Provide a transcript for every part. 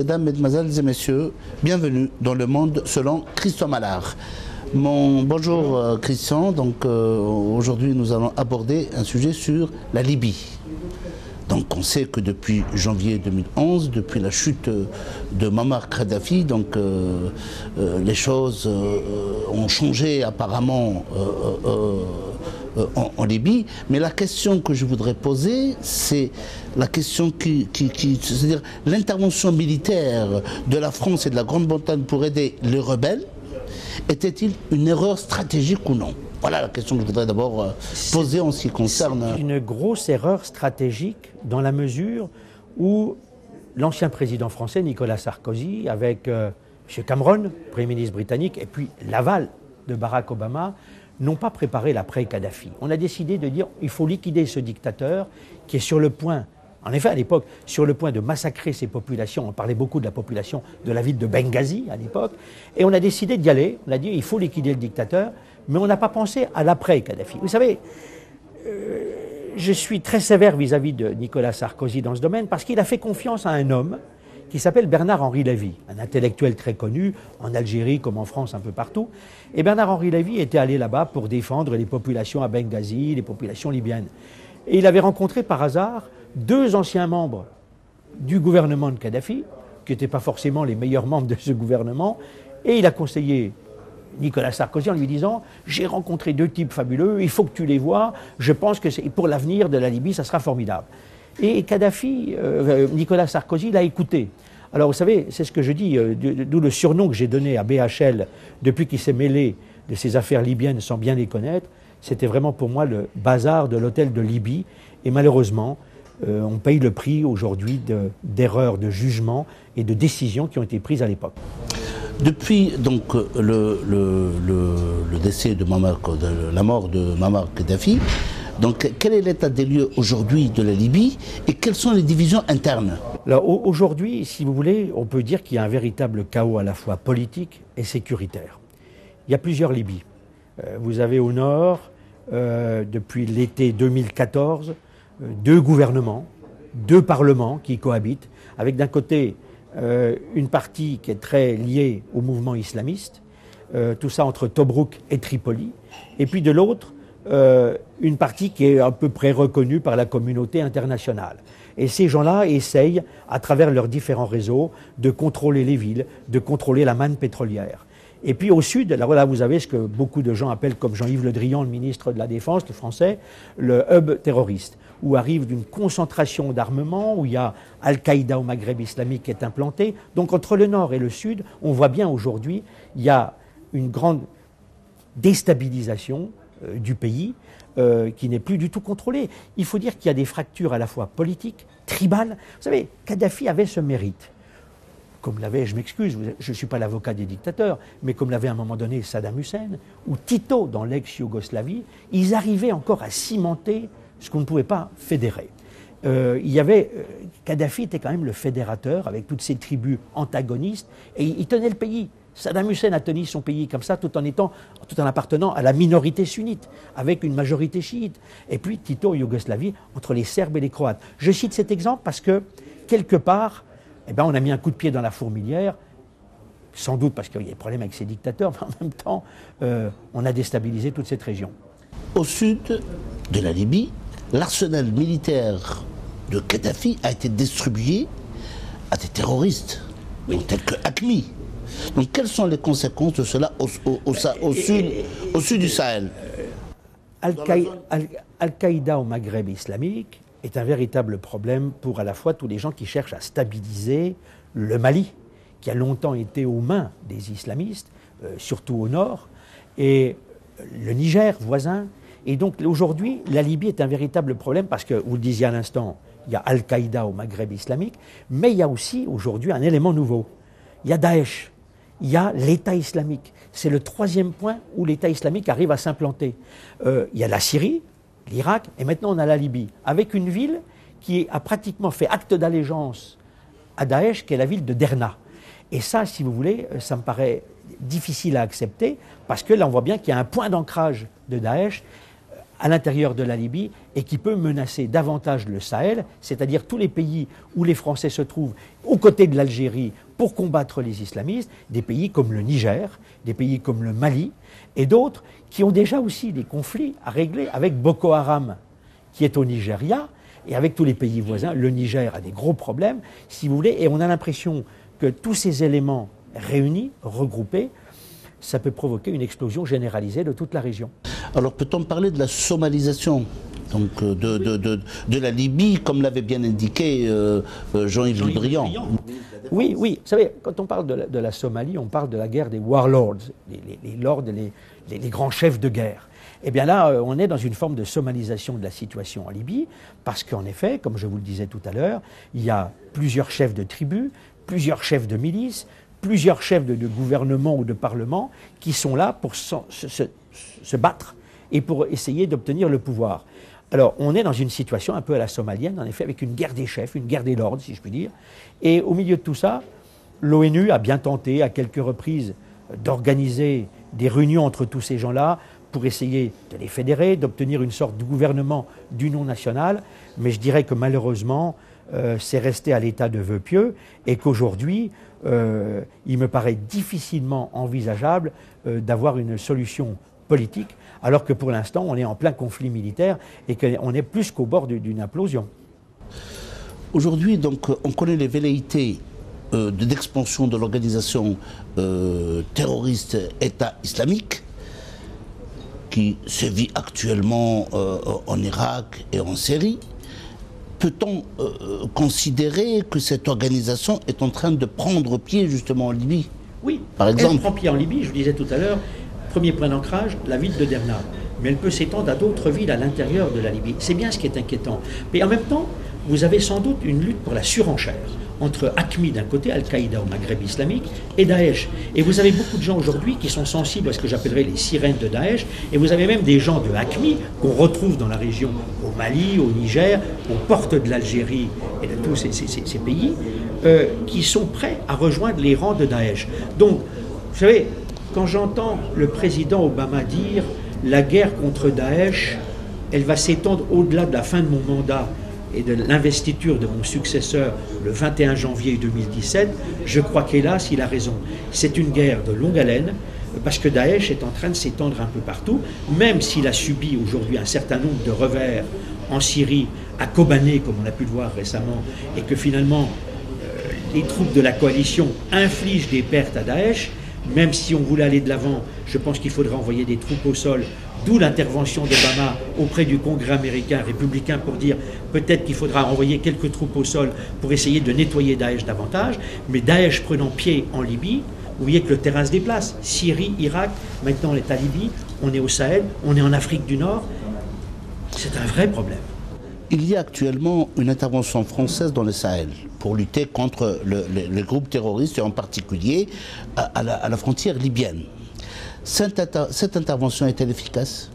Mesdames, Mesdemoiselles et Messieurs, bienvenue dans Le Monde selon Christian Mallard. Bonjour Christian, donc aujourd'hui nous allons aborder un sujet sur la Libye. Donc on sait que depuis janvier 2011, depuis la chute de Muammar Kadhafi, donc les choses ont changé apparemment en Libye. Mais la question que je voudrais poser, c'est la question c'est-à-dire l'intervention militaire de la France et de la Grande-Bretagne pour aider les rebelles, était-il une erreur stratégique ou non? Voilà la question que je voudrais d'abord poser en ce qui concerne... C'est une grosse erreur stratégique dans la mesure où l'ancien président français, Nicolas Sarkozy, avec M. Cameron, Premier ministre britannique, et puis l'aval de Barack Obama, n'ont pas préparé l'après-Kadhafi. On a décidé de dire qu'il faut liquider ce dictateur qui est sur le point, en effet à l'époque, sur le point de massacrer ses populations. On parlait beaucoup de la population de la ville de Benghazi à l'époque. Et on a décidé d'y aller. On a dit qu'il faut liquider le dictateur. Mais on n'a pas pensé à l'après-Kadhafi. Vous savez, je suis très sévère vis-à-vis de Nicolas Sarkozy dans ce domaine parce qu'il a fait confiance à un homme qui s'appelle Bernard-Henri Lévy, un intellectuel très connu, en Algérie comme en France, un peu partout. Et Bernard-Henri Lévy était allé là-bas pour défendre les populations à Benghazi, les populations libyennes. Et il avait rencontré par hasard deux anciens membres du gouvernement de Kadhafi, qui n'étaient pas forcément les meilleurs membres de ce gouvernement, et il a conseillé Nicolas Sarkozy en lui disant « J'ai rencontré deux types fabuleux, il faut que tu les vois, je pense que pour l'avenir de la Libye, ça sera formidable. » Et Kadhafi, Nicolas Sarkozy l'a écouté. Alors vous savez, c'est ce que je dis, d'où le surnom que j'ai donné à BHL depuis qu'il s'est mêlé de ces affaires libyennes sans bien les connaître, c'était vraiment pour moi le bazar de l'hôtel de Libye. Et malheureusement, on paye le prix aujourd'hui d'erreurs de jugement et de décisions qui ont été prises à l'époque. Depuis donc le décès de la mort de Muammar Kadhafi, donc quel est l'état des lieux aujourd'hui de la Libye et quelles sont les divisions internes? Alors aujourd'hui, si vous voulez, on peut dire qu'il y a un véritable chaos à la fois politique et sécuritaire. Il y a plusieurs Libyes. Vous avez au nord, depuis l'été 2014, deux gouvernements, deux parlements qui cohabitent, avec d'un côté une partie qui est très liée au mouvement islamiste, tout ça entre Tobrouk et Tripoli, et puis de l'autre, une partie qui est à peu près reconnue par la communauté internationale. Et ces gens-là essayent, à travers leurs différents réseaux, de contrôler les villes, de contrôler la manne pétrolière. Et puis au sud, là vous avez ce que beaucoup de gens appellent, comme Jean-Yves Le Drian, le ministre de la Défense, le français, le hub terroriste, où arrive d'une concentration d'armement, où il y a Al-Qaïda au Maghreb islamique qui est implanté. Donc entre le nord et le sud, on voit bien aujourd'hui, il y a une grande déstabilisation du pays qui n'est plus du tout contrôlée. Il faut dire qu'il y a des fractures à la fois politiques, tribales. Vous savez, Kadhafi avait ce mérite. Comme l'avait, je m'excuse, je ne suis pas l'avocat des dictateurs, mais comme l'avait à un moment donné Saddam Hussein, ou Tito dans l'ex-Yougoslavie, ils arrivaient encore à cimenter ce qu'on ne pouvait pas fédérer. Kadhafi était quand même le fédérateur avec toutes ces tribus antagonistes, et il tenait le pays. Saddam Hussein a tenu son pays comme ça tout en appartenant à la minorité sunnite, avec une majorité chiite. Et puis Tito en Yougoslavie, entre les Serbes et les Croates. Je cite cet exemple parce que, quelque part, on a mis un coup de pied dans la fourmilière, sans doute parce qu'il y a des problèmes avec ces dictateurs, mais en même temps, on a déstabilisé toute cette région. Au sud de la Libye, l'arsenal militaire de Kadhafi a été distribué à des terroristes, tels que Hakmi. Donc quelles sont les conséquences de cela au sud du Sahel? Al-Qaïda au Maghreb islamique est un véritable problème pour à la fois tous les gens qui cherchent à stabiliser le Mali, qui a longtemps été aux mains des islamistes, surtout au nord, et le Niger voisin. Et donc aujourd'hui, la Libye est un véritable problème parce que, vous le disiez à l'instant, il y a Al-Qaïda au Maghreb islamique, mais il y a aussi aujourd'hui un élément nouveau. Il y a Daesh, il y a l'État islamique. C'est le troisième point où l'État islamique arrive à s'implanter. Il y a la Syrie, l'Irak, et maintenant on a la Libye, avec une ville qui a pratiquement fait acte d'allégeance à Daesh, qui est la ville de Derna. Et ça, si vous voulez, ça me paraît difficile à accepter, parce que là on voit bien qu'il y a un point d'ancrage de Daesh à l'intérieur de la Libye et qui peut menacer davantage le Sahel, c'est-à-dire tous les pays où les Français se trouvent aux côtés de l'Algérie pour combattre les islamistes, des pays comme le Niger, des pays comme le Mali et d'autres qui ont déjà aussi des conflits à régler avec Boko Haram qui est au Nigeria et avec tous les pays voisins. Le Niger a des gros problèmes, si vous voulez, et on a l'impression que tous ces éléments réunis, regroupés, ça peut provoquer une explosion généralisée de toute la région. Alors peut-on parler de la somalisation donc, de la Libye, comme l'avait bien indiqué Jean-Yves Le Drian? Oui, oui. Vous savez, quand on parle de la Somalie, on parle de la guerre des warlords, les lords, les grands chefs de guerre. Eh bien là, on est dans une forme de somalisation de la situation en Libye, parce qu'en effet, comme je vous le disais tout à l'heure, il y a plusieurs chefs de tribus, plusieurs chefs de milices, plusieurs chefs de gouvernement ou de parlement qui sont là pour se battre et pour essayer d'obtenir le pouvoir. Alors, on est dans une situation un peu à la somalienne, en effet, avec une guerre des chefs, une guerre des lords, si je puis dire. Et au milieu de tout ça, l'ONU a bien tenté, à quelques reprises, d'organiser des réunions entre tous ces gens-là pour essayer de les fédérer, d'obtenir une sorte de gouvernement d'union nationale. Mais je dirais que malheureusement, c'est resté à l'état de vœu pieux et qu'aujourd'hui, il me paraît difficilement envisageable d'avoir une solution politique, alors que pour l'instant, on est en plein conflit militaire et qu'on est plus qu'au bord d'une implosion. Aujourd'hui, donc, on connaît les velléités d'expansion de l'organisation terroriste État islamique, qui sévit actuellement en Irak et en Syrie. Peut-on considérer que cette organisation est en train de prendre pied justement en Libye? Oui, par exemple. Elle prend pied en Libye, je vous disais tout à l'heure, premier point d'ancrage, la ville de Derna. Mais elle peut s'étendre à d'autres villes à l'intérieur de la Libye. C'est bien ce qui est inquiétant. Mais en même temps, vous avez sans doute une lutte pour la surenchère entre AQMI d'un côté, Al-Qaïda au Maghreb islamique, et Daesh. Et vous avez beaucoup de gens aujourd'hui qui sont sensibles à ce que j'appellerais les sirènes de Daesh, et vous avez même des gens de AQMI qu'on retrouve dans la région, au Mali, au Niger, aux portes de l'Algérie et de tous ces pays, qui sont prêts à rejoindre les rangs de Daesh. Donc, vous savez, quand j'entends le président Obama dire « la guerre contre Daesh, elle va s'étendre au-delà de la fin de mon mandat », et de l'investiture de mon successeur le 21 janvier 2017, je crois qu'hélas, il a raison. C'est une guerre de longue haleine, parce que Daesh est en train de s'étendre un peu partout, même s'il a subi aujourd'hui un certain nombre de revers en Syrie, à Kobané, comme on a pu le voir récemment, et que finalement, les troupes de la coalition infligent des pertes à Daesh. Même si on voulait aller de l'avant, je pense qu'il faudrait envoyer des troupes au sol, d'où l'intervention d'Obama auprès du Congrès américain républicain pour dire peut-être qu'il faudra envoyer quelques troupes au sol pour essayer de nettoyer Daesh davantage. Mais Daesh prenant pied en Libye, vous voyez que le terrain se déplace. Syrie, Irak, maintenant on est à Libye, on est au Sahel, on est en Afrique du Nord. C'est un vrai problème. Il y a actuellement une intervention française dans le Sahel pour lutter contre les groupes terroristes et en particulier à la frontière libyenne. Cette intervention est-elle efficace?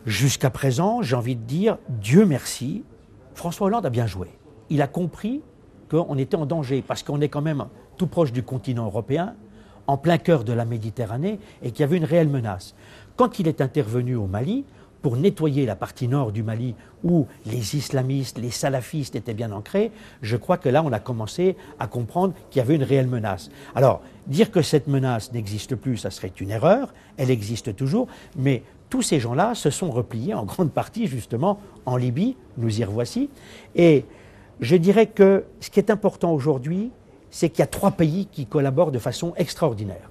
Jusqu'à présent, j'ai envie de dire, Dieu merci, François Hollande a bien joué. Il a compris qu'on était en danger parce qu'on est quand même tout proche du continent européen, en plein cœur de la Méditerranée et qu'il y avait une réelle menace. Quand il est intervenu au Mali, pour nettoyer la partie nord du Mali où les islamistes, les salafistes étaient bien ancrés, je crois que là on a commencé à comprendre qu'il y avait une réelle menace. Alors, dire que cette menace n'existe plus, ça serait une erreur, elle existe toujours, mais tous ces gens-là se sont repliés en grande partie justement en Libye, nous y revoici, et je dirais que ce qui est important aujourd'hui, c'est qu'il y a 3 pays qui collaborent de façon extraordinaire.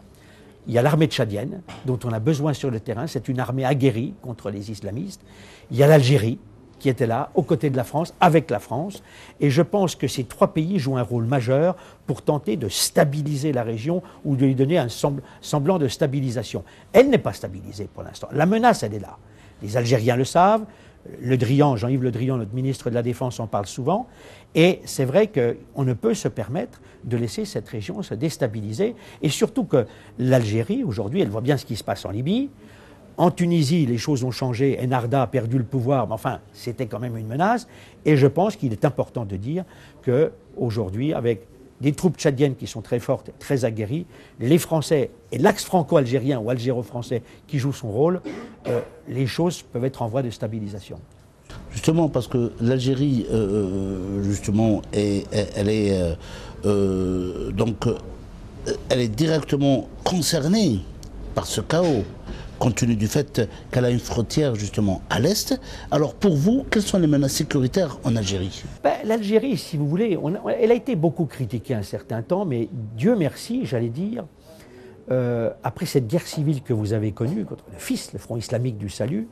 Il y a l'armée tchadienne, dont on a besoin sur le terrain, c'est une armée aguerrie contre les islamistes. Il y a l'Algérie, qui était là, aux côtés de la France, avec la France. Et je pense que ces 3 pays jouent un rôle majeur pour tenter de stabiliser la région ou de lui donner un semblant de stabilisation. Elle n'est pas stabilisée pour l'instant. La menace, elle est là. Les Algériens le savent. Le Drian, Jean-Yves Le Drian, notre ministre de la Défense, en parle souvent. Et c'est vrai qu'on ne peut se permettre de laisser cette région se déstabiliser. Et surtout que l'Algérie, aujourd'hui, elle voit bien ce qui se passe en Libye. En Tunisie, les choses ont changé. Enarda a perdu le pouvoir, mais enfin, c'était quand même une menace. Et je pense qu'il est important de dire qu'aujourd'hui, avec des troupes tchadiennes qui sont très fortes, très aguerries, les Français et l'axe franco-algérien ou algéro-français qui joue son rôle, les choses peuvent être en voie de stabilisation. Justement, parce que l'Algérie, justement, elle est directement concernée par ce chaos, compte tenu du fait qu'elle a une frontière justement à l'Est. Alors pour vous, quelles sont les menaces sécuritaires en Algérie? L'Algérie, si vous voulez, elle a été beaucoup critiquée un certain temps, mais Dieu merci, j'allais dire, après cette guerre civile que vous avez connue contre le FIS, le Front islamique du salut,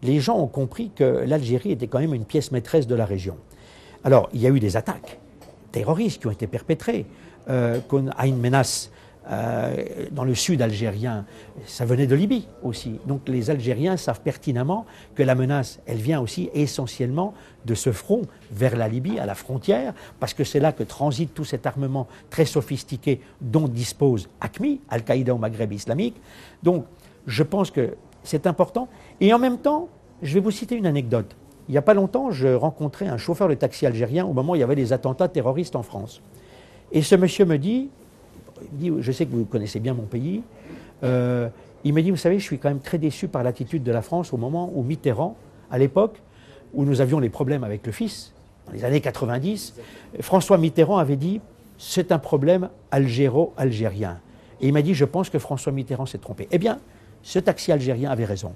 les gens ont compris que l'Algérie était quand même une pièce maîtresse de la région. Alors, il y a eu des attaques terroristes qui ont été perpétrées. Qu'on a une menace dans le sud algérien, ça venait de Libye aussi. Donc les Algériens savent pertinemment que la menace, elle vient aussi essentiellement de ce front vers la Libye, à la frontière, parce que c'est là que transite tout cet armement très sophistiqué dont dispose AQMI, Al-Qaïda au Maghreb islamique. Donc je pense que c'est important. Et en même temps, je vais vous citer une anecdote. Il n'y a pas longtemps, je rencontrais un chauffeur de taxi algérien au moment où il y avait des attentats terroristes en France. Et ce monsieur me dit, je sais que vous connaissez bien mon pays, il me dit, vous savez, je suis quand même très déçu par l'attitude de la France au moment où Mitterrand, à l'époque où nous avions les problèmes avec le FIS, dans les années 90, François Mitterrand avait dit, c'est un problème algéro-algérien. Et il m'a dit, je pense que François Mitterrand s'est trompé. Eh bien, ce taxi algérien avait raison.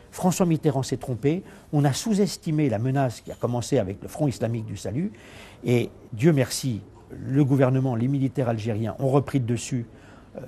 François Mitterrand s'est trompé, on a sous-estimé la menace qui a commencé avec le Front islamique du salut, et Dieu merci, le gouvernement, les militaires algériens ont repris le dessus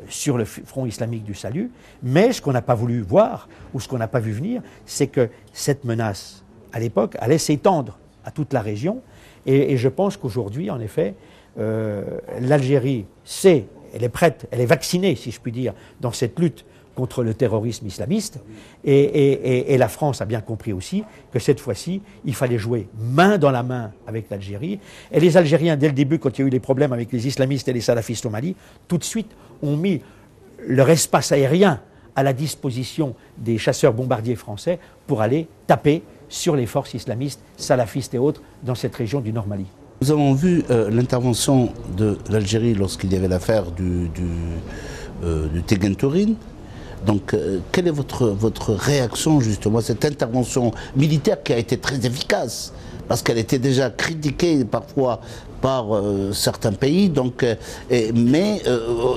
sur le Front islamique du salut, mais ce qu'on n'a pas voulu voir, ou ce qu'on n'a pas vu venir, c'est que cette menace, à l'époque, allait s'étendre à toute la région, et je pense qu'aujourd'hui, en effet, l'Algérie sait, elle est prête, elle est vaccinée, si je puis dire, dans cette lutte contre le terrorisme islamiste, et la France a bien compris aussi que cette fois-ci, il fallait jouer main dans la main avec l'Algérie. Et les Algériens, dès le début, quand il y a eu les problèmes avec les islamistes et les salafistes au Mali, tout de suite ont mis leur espace aérien à la disposition des chasseurs-bombardiers français pour aller taper sur les forces islamistes, salafistes et autres dans cette région du Nord Mali. Nous avons vu l'intervention de l'Algérie lorsqu'il y avait l'affaire du Tegentourine. Donc, quelle est votre réaction justement à cette intervention militaire qui a été très efficace? Parce qu'elle était déjà critiquée parfois par certains pays, donc, mais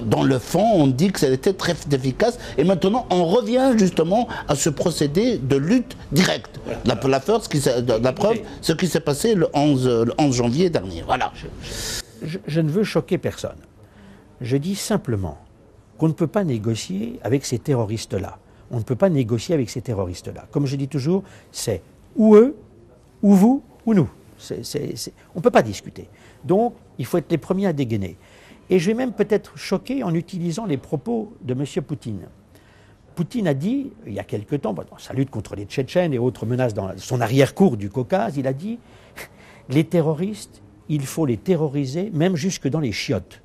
dans le fond, on dit que ça a été très efficace. Et maintenant, on revient justement à ce procédé de lutte directe. La preuve, ce qui s'est passé le 11 janvier dernier. Voilà. Je ne veux choquer personne. Je dis simplement qu'on ne peut pas négocier avec ces terroristes-là. On ne peut pas négocier avec ces terroristes-là. Comme je dis toujours, c'est ou eux, ou vous, ou nous. On ne peut pas discuter. Donc, il faut être les premiers à dégainer. Et je vais même peut-être choquer en utilisant les propos de M. Poutine. Poutine a dit, il y a quelque temps, dans sa lutte contre les Tchétchènes et autres menaces dans son arrière-cour du Caucase, il a dit « Les terroristes, il faut les terroriser, même jusque dans les chiottes ».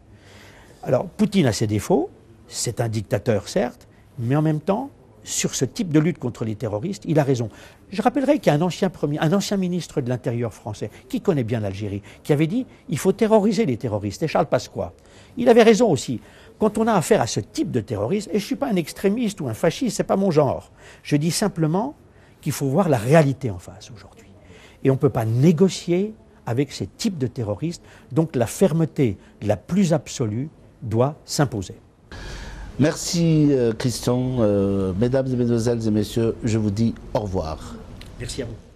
Alors, Poutine a ses défauts. C'est un dictateur, certes, mais en même temps, sur ce type de lutte contre les terroristes, il a raison. Je rappellerai qu'il y a un ancien ministre de l'Intérieur français, qui connaît bien l'Algérie, qui avait dit « il faut terroriser les terroristes », et Charles Pasqua. Il avait raison aussi. Quand on a affaire à ce type de terrorisme, et je ne suis pas un extrémiste ou un fasciste, ce n'est pas mon genre, je dis simplement qu'il faut voir la réalité en face aujourd'hui. Et on ne peut pas négocier avec ces types de terroristes, donc la fermeté la plus absolue doit s'imposer. Merci Christian, mesdames et mesdemoiselles et messieurs, je vous dis au revoir. Merci à vous.